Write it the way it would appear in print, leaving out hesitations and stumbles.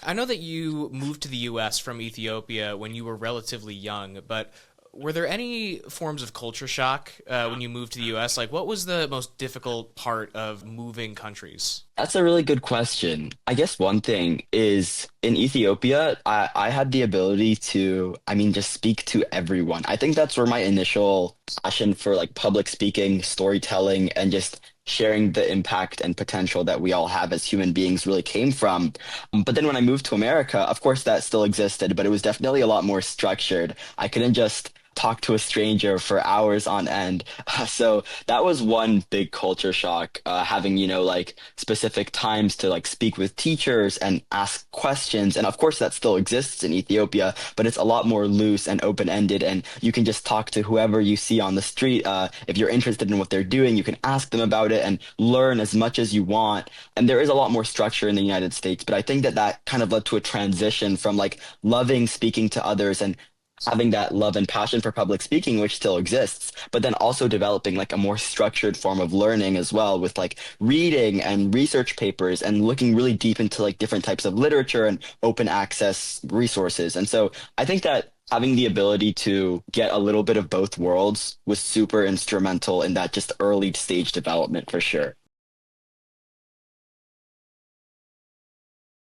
I know that you moved to the US from Ethiopia when you were relatively young, but were there any forms of culture shock when you moved to the US? Like, what was the most difficult part of moving countries? That's a really good question. I guess one thing is in Ethiopia, I had the ability to, just speak to everyone. I think that's where my initial passion for like public speaking, storytelling, and just sharing the impact and potential that we all have as human beings really came from. But then when I moved to America, of course that still existed, but it was definitely a lot more structured. I couldn't just talk to a stranger for hours on end. So that was one big culture shock, having, like specific times to like speak with teachers and ask questions. And of course, that still exists in Ethiopia, but it's a lot more loose and open-ended. And you can just talk to whoever you see on the street. If you're interested in what they're doing, you can ask them about it and learn as much as you want. And there is a lot more structure in the United States, but I think that that kind of led to a transition from like loving speaking to others and having that love and passion for public speaking, which still exists, but then also developing like a more structured form of learning as well, with like reading and research papers and looking really deep into like different types of literature and open access resources. And so I think that having the ability to get a little bit of both worlds was super instrumental in that just early stage development for sure.